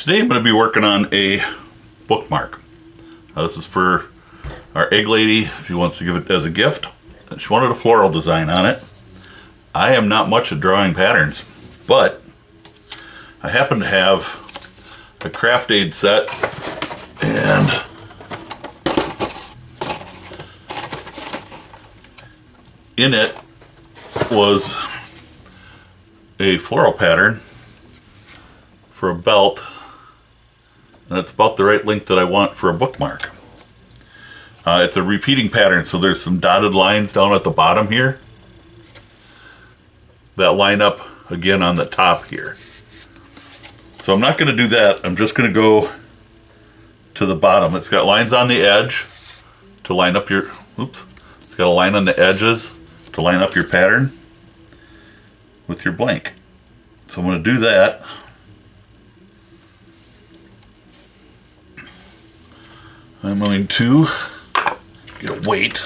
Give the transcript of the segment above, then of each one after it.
Today I'm going to be working on a bookmark. This is for our egg lady. She wants to give it as a gift. She wanted a floral design on it. I am not much at drawing patterns, but I happen to have a craft aid set, and in it was a floral pattern for a belt, and it's about the right length that I want for a bookmark. It's a repeating pattern, so there's some dotted lines down at the bottom here that line up again on the top here. So I'm not going to do that. I'm just going to go to the bottom. It's got lines on the edge to line up your, oops, it's got a line on the edges to line up your pattern with your blank. So I'm going to do that. I'm going to get a weight.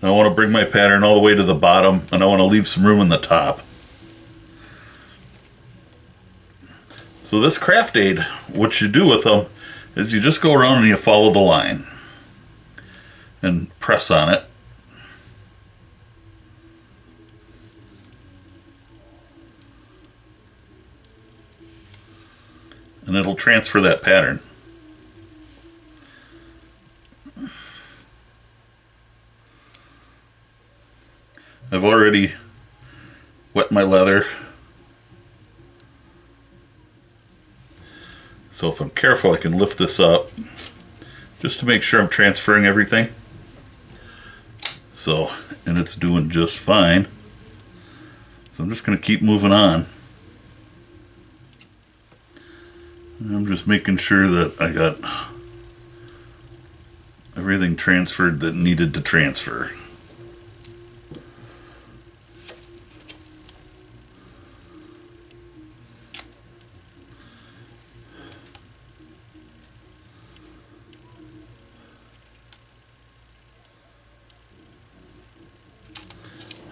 Now I want to bring my pattern all the way to the bottom, and I want to leave some room in the top. So this craft aid, what you do with them is you just go around and you follow the line and press on it. And it'll transfer that pattern. I've already wet my leather, so if I'm careful I can lift this up just to make sure I'm transferring everything. So, and it's doing just fine. So I'm just going to keep moving on. And I'm just making sure that I got everything transferred that needed to transfer.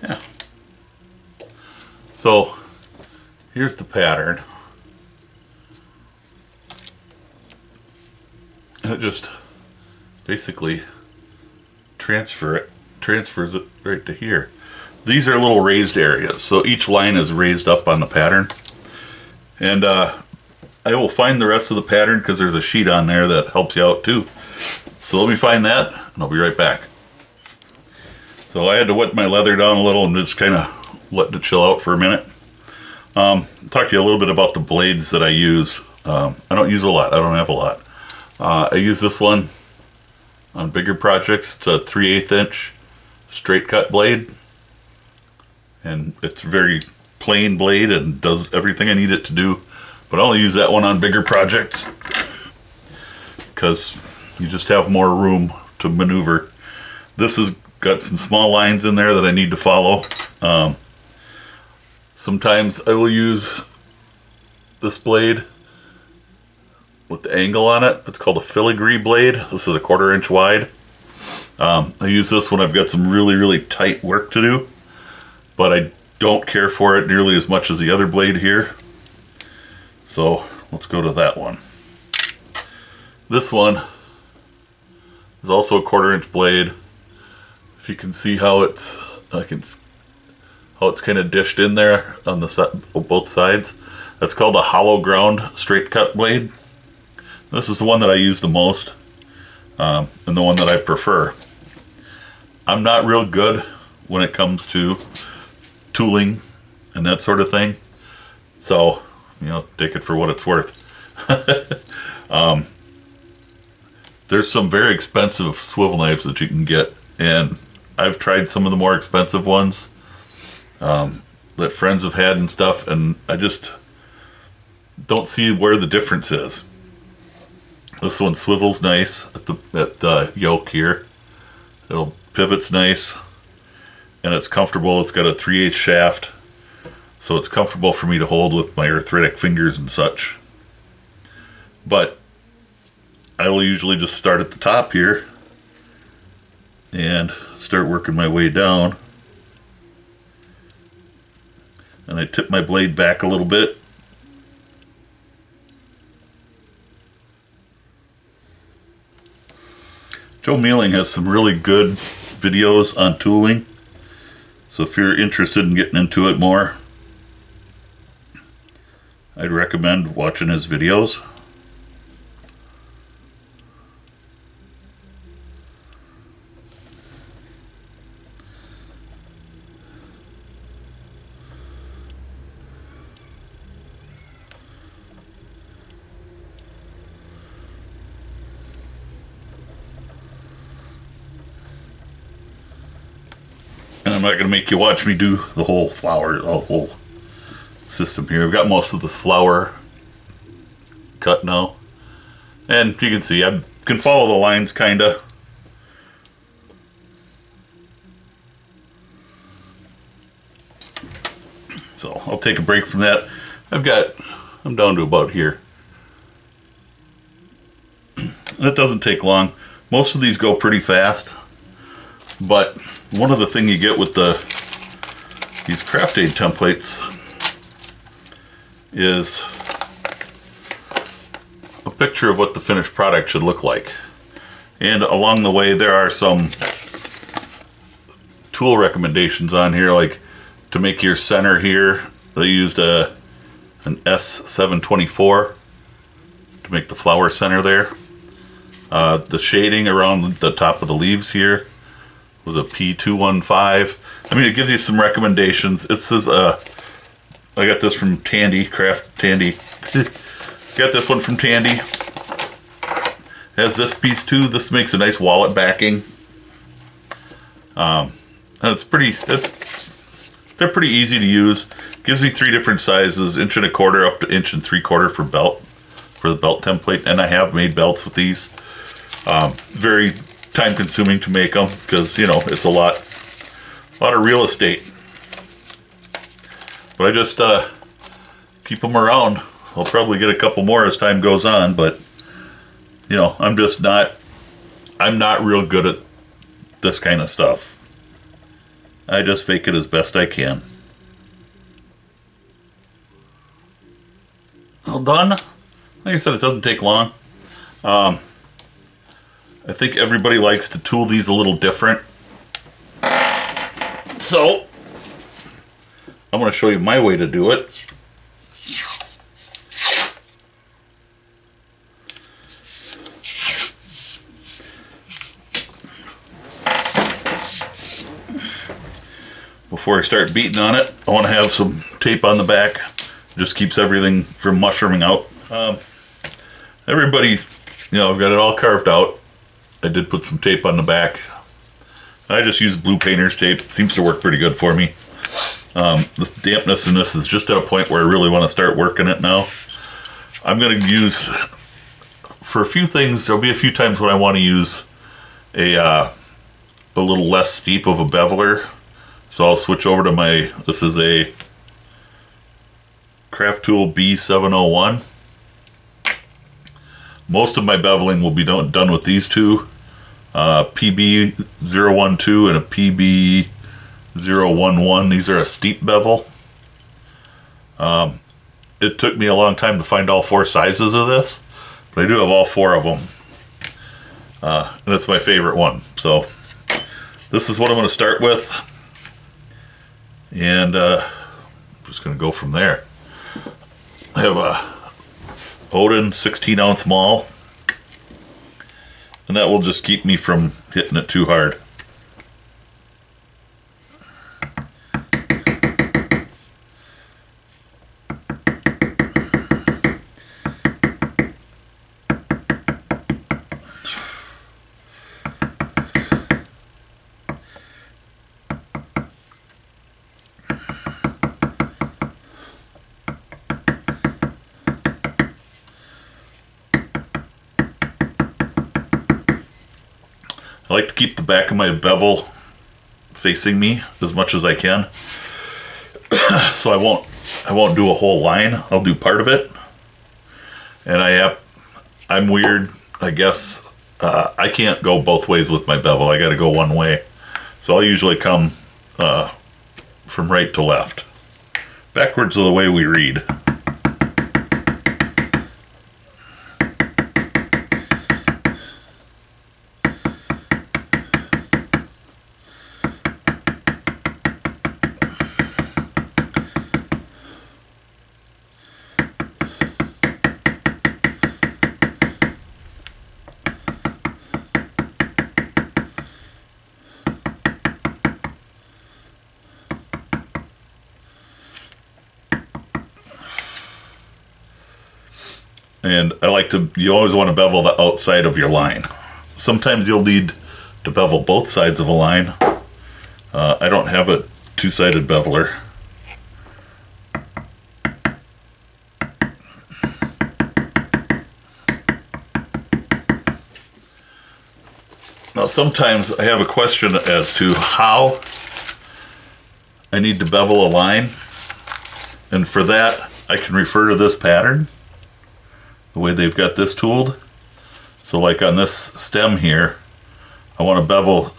Yeah. So here's the pattern. And it just basically transfers it right to here. These are little raised areas, so each line is raised up on the pattern. And I will find the rest of the pattern because there's a sheet on there that helps you out too. So let me find that and I'll be right back. So I had to wet my leather down a little and just kind of let it chill out for a minute. I'll talk to you a little bit about the blades that I use. I don't use a lot. I don't have a lot. I use this one on bigger projects. It's a 3/8 inch straight cut blade, and it's a very plain blade and does everything I need it to do, but I only use that one on bigger projects because you just have more room to maneuver. This has got some small lines in there that I need to follow. Sometimes I will use this blade with the angle on it. It's called a filigree blade. This is a 1/4 inch wide. I use this when I've got some really tight work to do, but I don't care for it nearly as much as the other blade here. So let's go to that one. This one is also a 1/4 inch blade. If you can see how it's kind of dished in there on the both sides. That's called a hollow ground straight cut blade. This is the one that I use the most, and the one that I prefer. I'm not real good when it comes to tooling and that sort of thing, so take it for what it's worth. There's some very expensive swivel knives that you can get, and I've tried some of the more expensive ones that friends have had and stuff, and I just don't see where the difference is. This one swivels nice at the yoke here. It'll pivots nice, and it's comfortable. It's got a 3/8 shaft, so it's comfortable for me to hold with my arthritic fingers and such. But I will usually just start at the top here and start working my way down. And I tip my blade back a little bit Joe Mealing has some really good videos on tooling. So if you're interested in getting into it more, I'd recommend watching his videos. And I'm not going to make you watch me do the whole whole system here. I've got most of this flower cut now. And you can see I can follow the lines kind of. So I'll take a break from that. I'm down to about here. And it doesn't take long. Most of these go pretty fast. But one of the things you get with these craft aid templates is a picture of what the finished product should look like. And along the way there are some tool recommendations on here, like to make your center here, they used an S724 to make the flower center there. The shading around the top of the leaves here was a P215. I mean, it gives you some recommendations. It says, I got this from Craft Tandy. Got this one from Tandy. Has this piece too. This makes a nice wallet backing. And they're pretty easy to use. Gives me 3 different sizes, 1.25" up to 1.75" for the belt template. And I have made belts with these. Very time consuming to make them because, you know, it's a lot of real estate. But I just keep them around. I'll probably get a couple more as time goes on, but you know, I'm not real good at this kind of stuff. I just fake it as best I can. All done. Like I said, it doesn't take long. I think everybody likes to tool these a little different. So, I'm going to show you my way to do it. Before I start beating on it, I want to have some tape on the back. It just keeps everything from mushrooming out. Everybody, you know, I've got it all carved out. I did put some tape on the back. I just use blue painter's tape. It seems to work pretty good for me. The dampness in this is just at a point where I really want to start working it now. I'm going to use, for a few things, there'll be a few times when I want to use a little less steep of a beveler. So I'll switch over to this is a Craft Tool B701. Most of my beveling will be done with these two, PB012 and a PB011. These are a steep bevel. It took me a long time to find all 4 sizes of this, but I do have all 4 of them. And it's my favorite one. So this is what I'm going to start with. And I'm just going to go from there. I have a Odin 16-ounce maul, and that will just keep me from hitting it too hard. I like to keep the back of my bevel facing me as much as I can. So I won't do a whole line. I'll do part of it. And I'm weird, I guess. I can't go both ways with my bevel. I got to go one way. So I'll usually come from right to left. Backwards are the way we read. And you always want to bevel the outside of your line. Sometimes you'll need to bevel both sides of a line. I don't have a two-sided beveler. Now sometimes I have a question as to how I need to bevel a line, and for that I can refer to this pattern, the way they've got this tooled. So like on this stem here, I want to bevel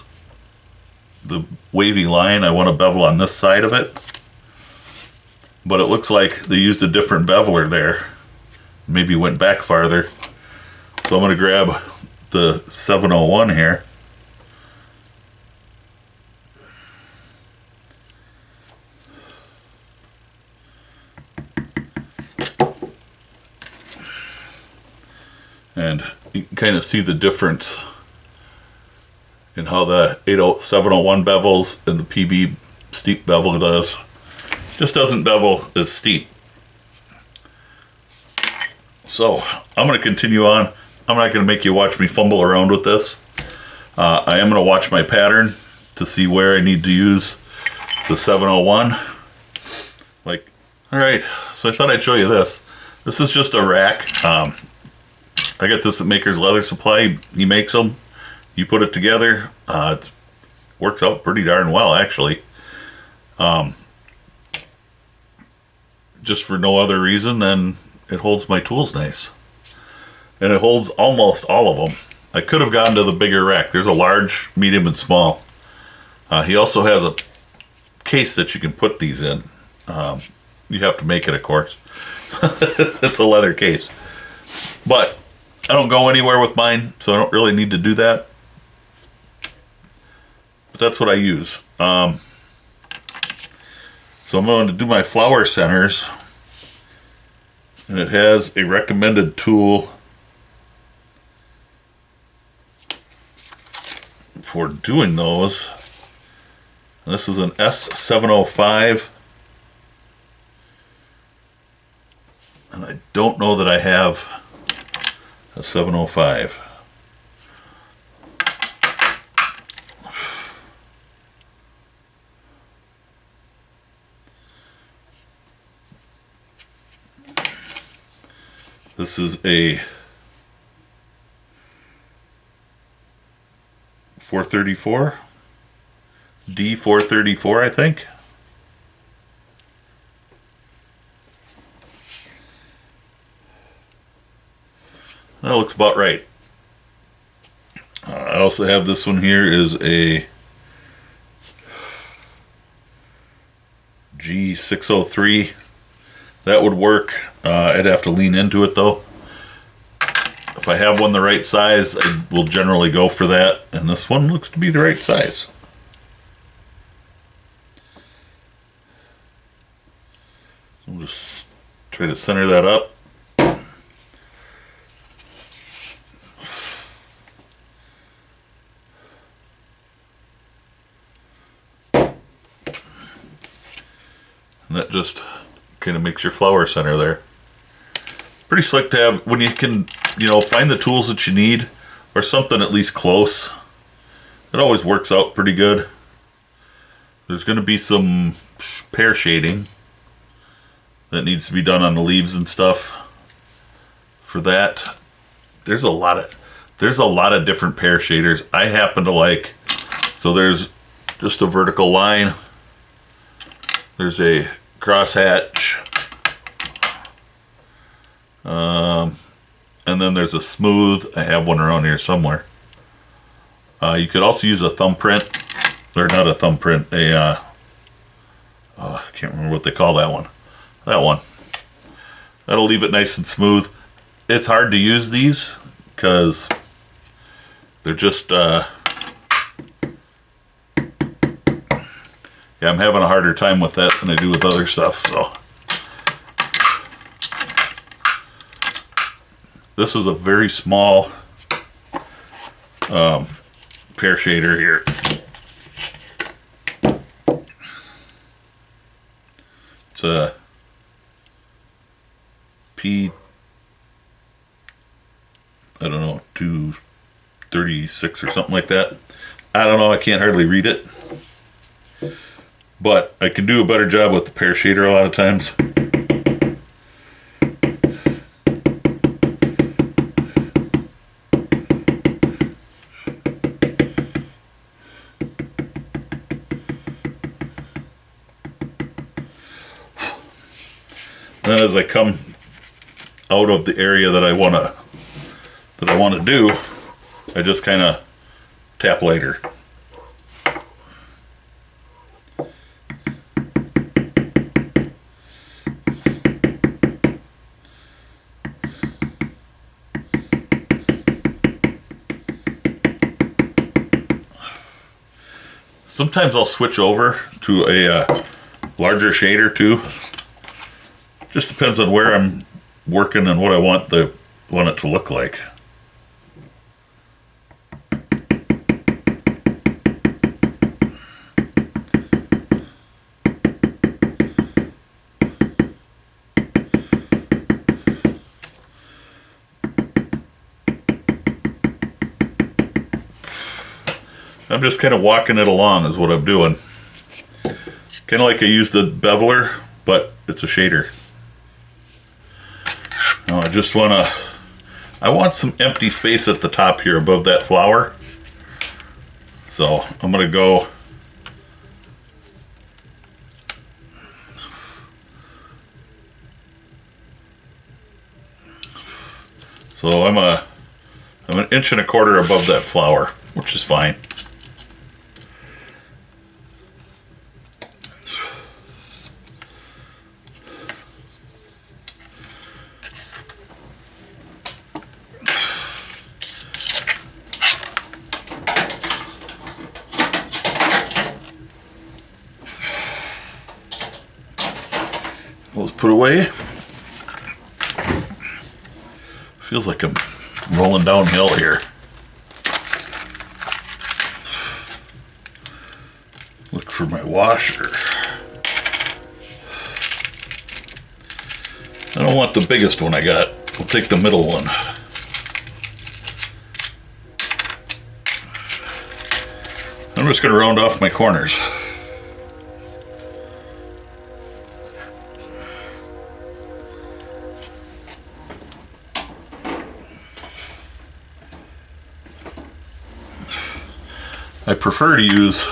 the wavy line, I want to bevel on this side of it, but it looks like they used a different beveler there, maybe went back farther. So I'm going to grab the 701 here, and you can kind of see the difference in how the 701 bevels and the PB steep bevel does. Just doesn't bevel as steep. So I'm going to continue on. I'm not going to make you watch me fumble around with this. I am going to watch my pattern to see where I need to use the 701. Alright, so I thought I'd show you this. This is just a rack. I got this at Maker's Leather Supply. He makes them. You put it together. It works out pretty darn well, actually. Just for no other reason than it holds my tools nice. And it holds almost all of them. I could have gone to the bigger rack. There's a large, medium, and small. He also has a case that you can put these in. You have to make it, of course. It's a leather case. But I don't go anywhere with mine, so I don't really need to do that. But that's what I use. So I'm going to do my flower centers. And it has a recommended tool for doing those. And this is an S705. And I don't know that I have a 705. This is a 434, D434, I think. That looks about right. I also have this one here is a G603. That would work. I'd have to lean into it though. If I have one the right size, I will generally go for that. And this one looks to be the right size. I'll just try to center that up. And that just kind of makes your flower center there. Pretty slick to have when you can, find the tools that you need or something at least close. It always works out pretty good. There's going to be some pear shading that needs to be done on the leaves and stuff. For that, there's a lot of different pear shaders. I happen to like, so there's just a vertical line. There's a crosshatch, and then there's a smooth. I have one around here somewhere. You could also use a thumbprint, or not a thumbprint, I can't remember what they call that one. That one. That'll leave it nice and smooth. It's hard to use these because they're just yeah, I'm having a harder time with that than I do with other stuff, so. This is a very small pear shader here. It's a I don't know, 236 or something like that. I don't know, I can't hardly read it. But I can do a better job with the pear shader a lot of times. Then as I come out of the area that I want to do, I just kind of tap lighter. Sometimes I'll switch over to a larger shader too. Just depends on where I'm working and what I want it to look like. I'm just kind of walking it along is what I'm doing. Kind of like I use the beveler, but it's a shader. Now I want some empty space at the top here above that flower. So I'm going to go I'm an inch and a quarter above that flower, which is fine. Let's put away. Feels like I'm rolling downhill here. Look for my washer. I don't want the biggest one I got. We'll take the middle one. I'm just going to round off my corners. I prefer to use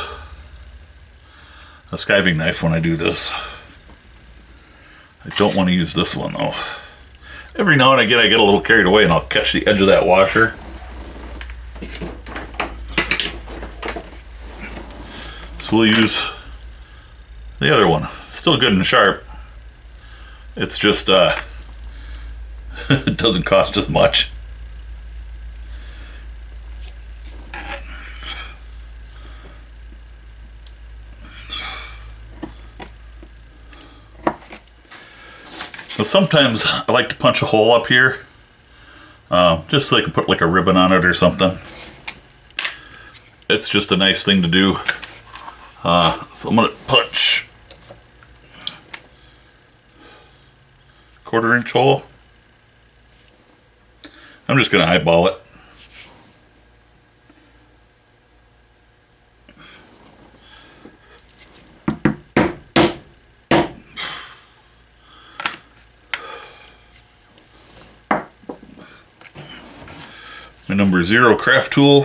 a skiving knife when I do this. I don't want to use this one though. Every now and again I get a little carried away and I'll catch the edge of that washer. So we'll use the other one. Still good and sharp. It's just it doesn't cost as much. Now sometimes I like to punch a hole up here, just so I can put like a ribbon on it or something. It's just a nice thing to do. So I'm going to punch a 1/4 inch hole. I'm just going to eyeball it. My number 0 craft tool.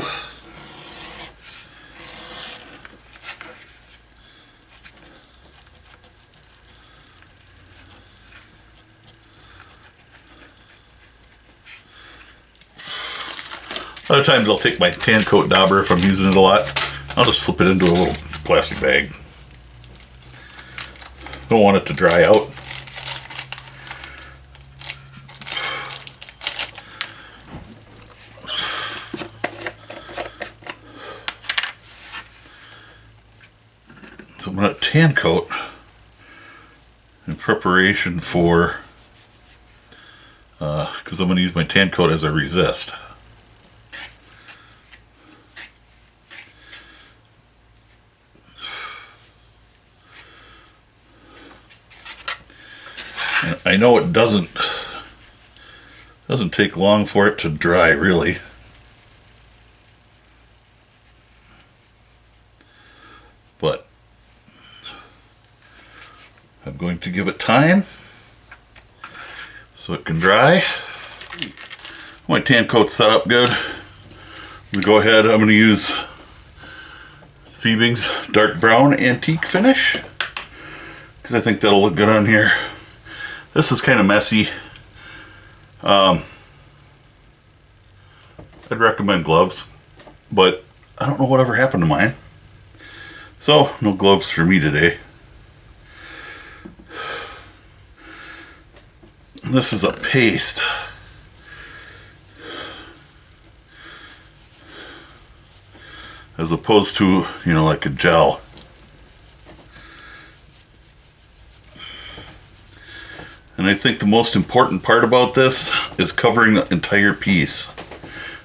A lot of times I'll take my tan coat dauber if I'm using it a lot. I'll just slip it into a little plastic bag. Don't want it to dry out. So I'm going to tan coat in preparation for, because I'm going to use my tan coat as a resist. And I know it doesn't Doesn't take long for it to dry, really. But I'm going to give it time so it can dry. My tan coat's set up good. I'm going to go ahead, I'm going to use Thiebing's dark brown antique finish because I think that'll look good on here. This is kind of messy. I'd recommend gloves, but I don't know whatever happened to mine. So, no gloves for me today. This is a paste. As opposed to, you know, like a gel. And I think the most important part about this is covering the entire piece.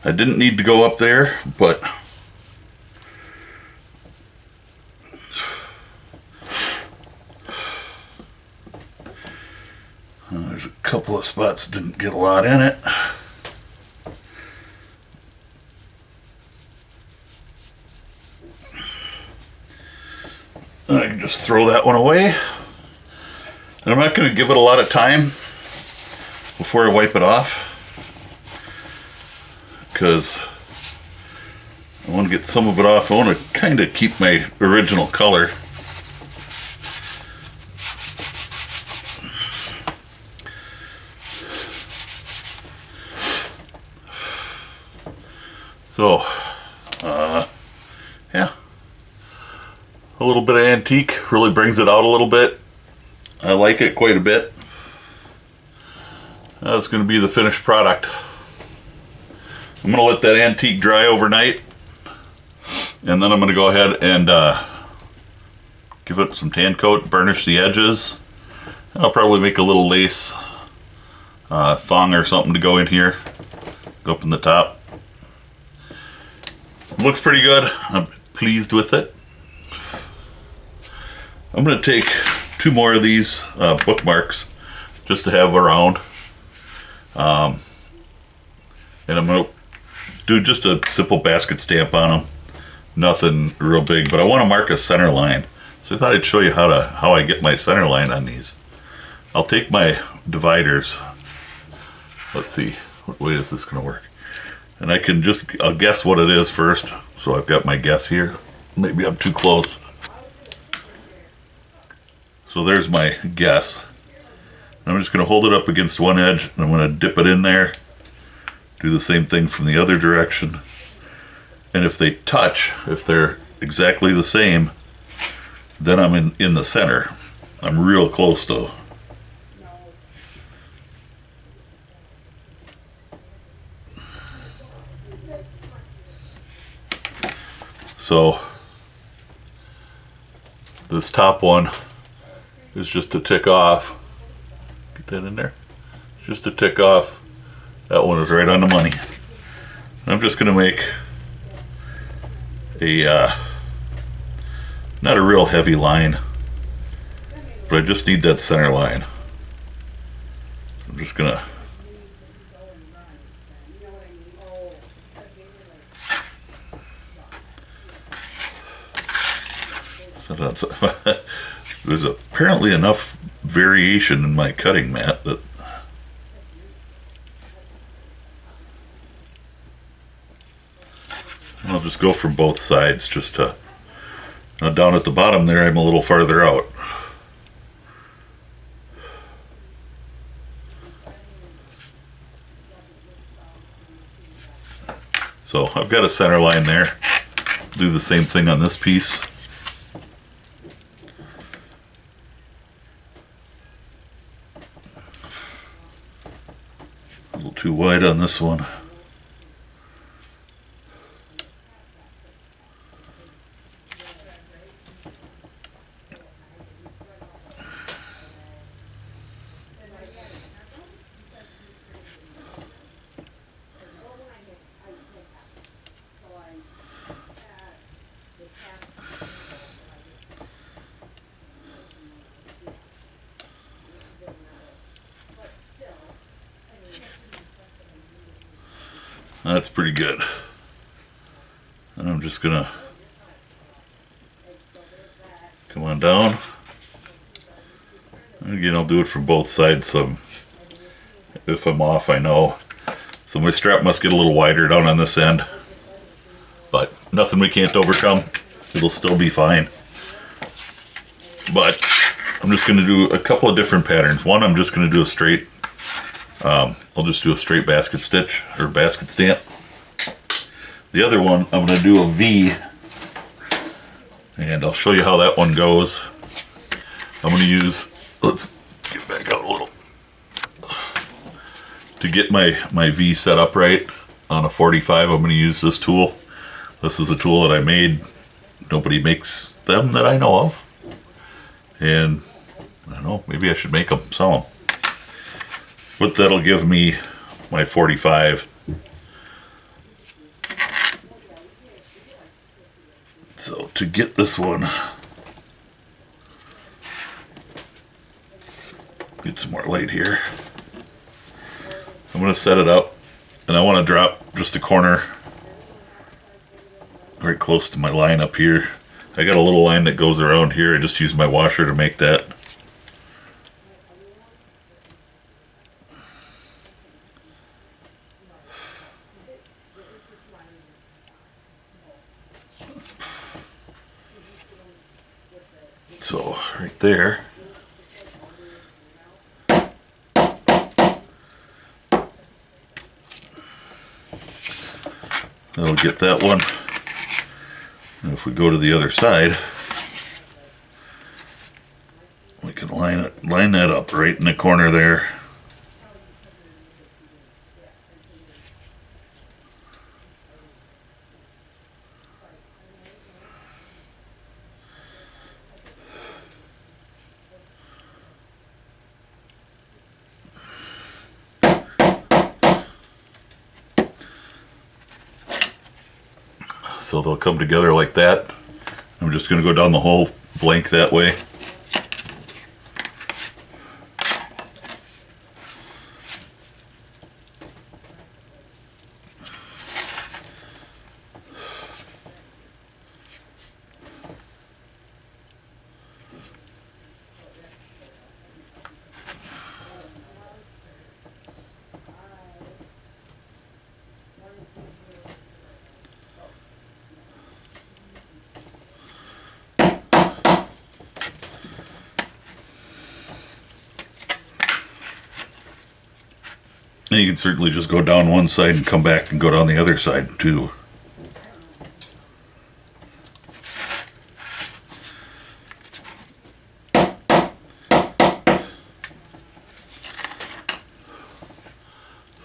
I didn't need to go up there, but there's a couple of spots that didn't get a lot in it. And I can just throw that one away. And I'm not going to give it a lot of time before I wipe it off, because I want to get some of it off. I want to kind of keep my original color. So, yeah. A little bit of antique really brings it out a little bit. I like it quite a bit. That's going to be the finished product. I'm going to let that antique dry overnight, and then I'm going to go ahead and give it some tan coat, burnish the edges, and I'll probably make a little lace thong or something to go in here, go up in the top. It looks pretty good. I'm pleased with it. I'm going to take 2 more of these bookmarks just to have around. And I'm going to do just a simple basket stamp on them. Nothing real big, but I want to mark a center line. So I thought I'd show you how I get my center line on these. I'll take my dividers. Let's see, what way is this going to work? And I'll guess what it is first. So I've got my guess here. Maybe I'm too close. So there's my guess. I'm just going to hold it up against one edge, and I'm going to dip it in there. Do the same thing from the other direction. And if they touch, if they're exactly the same, then I'm in the center. I'm real close though. So this top one is just to tick off. Get that in there. Just to tick off. That one is right on the money. I'm just going to make a not a real heavy line, but I just need that center line. I'm just going to there's apparently enough variation in my cutting mat that I'll just go from both sides just to, now down at the bottom there I'm a little farther out. So I've got a center line there. Do the same thing on this piece. A little too wide on this one. That's pretty good. And I'm just gonna come on down. And again, I'll do it from both sides, so if I'm off, I know. So my strap must get a little wider down on this end, but nothing we can't overcome. It'll still be fine. But I'm just going to do a couple of different patterns. One, I'm just going to do a straight, I'll just do a straight basket stitch or basket stamp. The other one, I'm going to do a V, and I'll show you how that one goes. I'm going to use, let's get back out a little. To get my V set up right on a 45, I'm going to use this tool. This is a tool that I made. Nobody makes them that I know of. And I don't know, maybe I should make them, sell them. But that'll give me my 45. So to get this one, get some more light here. I'm going to set it up, and I want to drop just a corner right close to my line up here. I got a little line that goes around here. I just use my washer to make that. So right there. That'll get that one. And if we go to the other side, we can line that up right in the corner there. So they'll come together like that. I'm just going to go down the whole blank that way. And you can certainly just go down one side and come back and go down the other side too. So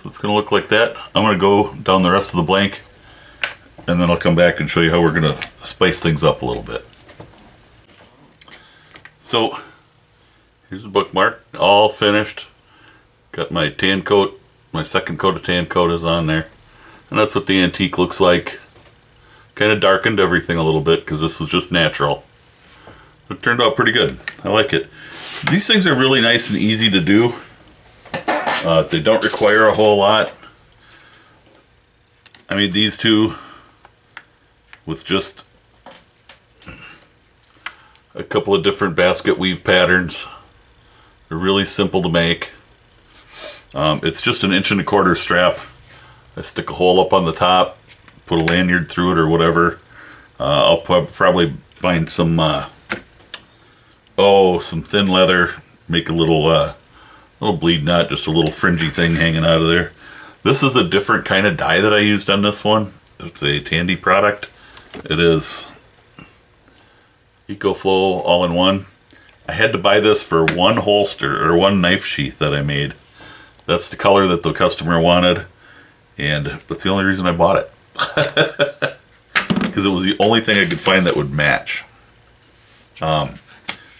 it's going to look like that. I'm going to go down the rest of the blank, and then I'll come back and show you how we're going to spice things up a little bit. So here's the bookmark, all finished. Got my tan coat. My second coat of tan coat is on there, and that's what the antique looks like. Kind of darkened everything a little bit because this is just natural. It turned out pretty good. I like it. These things are really nice and easy to do. They don't require a whole lot. I made these two with just a couple of different basket weave patterns. They're really simple to make. It's just an 1 1/4 strap. I stick a hole up on the top, put a lanyard through it or whatever. I'll probably find some thin leather, make a little bleed knot, just a little fringy thing hanging out of there. This is a different kind of dye that I used on this one. It's a Tandy product. It is EcoFlow all-in-one. I had to buy this for one holster or one knife sheath that I made. That's the color that the customer wanted, and that's the only reason I bought it. Because it was the only thing I could find that would match. But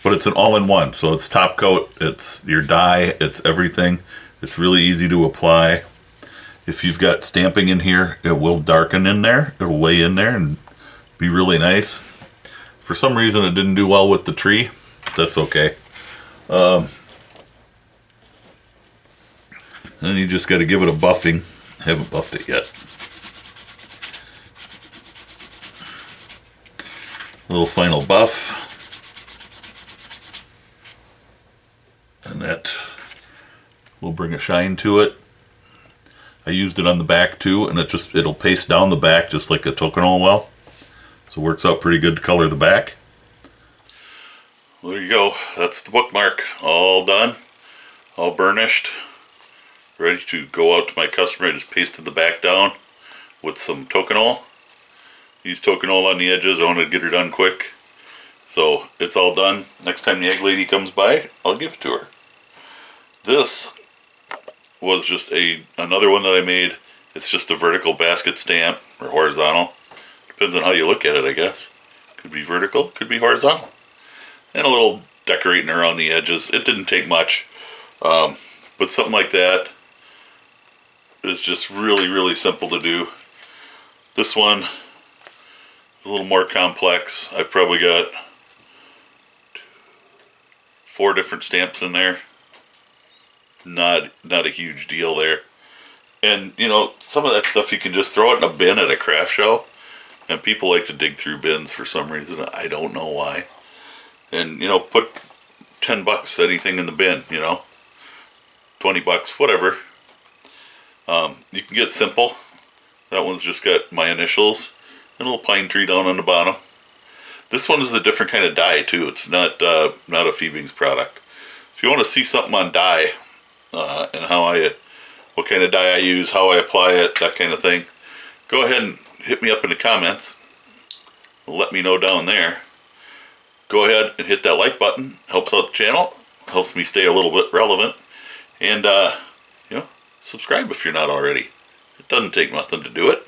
it's an all-in-one, so it's top coat, it's your dye, it's everything. It's really easy to apply. If you've got stamping in here, it will darken in there. It'll lay in there and be really nice. For some reason, it didn't do well with the tree. That's okay. And then you just got to give it a buffing. I haven't buffed it yet. little final buff. And that will bring a shine to it. I used it on the back too, and it'll paste down the back just like a tokenol will. So it works out pretty good to color the back. Well, there you go. That's the bookmark. All done. All burnished. Ready to go out to my customer. I just pasted the back down with some tokenol. Used tokenol on the edges. I wanted to get her done quick. So it's all done. Next time the egg lady comes by, I'll give it to her. This was just another one that I made. It's just a vertical basket stamp, or horizontal. Depends on how you look at it, I guess. Could be vertical, could be horizontal. And a little decorating around the edges. It didn't take much. But something like that is just really, really simple to do. This one is a little more complex. I probably got 4 different stamps in there. Not a huge deal there. And, you know, some of that stuff you can just throw it in a bin at a craft show. And people like to dig through bins for some reason. I don't know why. And, you know, put $10, anything in the bin, you know. $20, whatever. You can get simple. That one's just got my initials and a little pine tree down on the bottom. This one is a different kind of dye too. It's not a Phoebing's product. If you want to see something on dye and what kind of dye I use, how I apply it, that kind of thing, go ahead and hit me up in the comments. Let me know down there. Go ahead and hit that like button. Helps out the channel. Helps me stay a little bit relevant. And, you know, subscribe if you're not already. It doesn't take nothing to do it.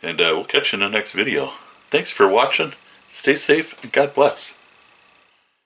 And we'll catch you in the next video. Thanks for watching. Stay safe and God bless.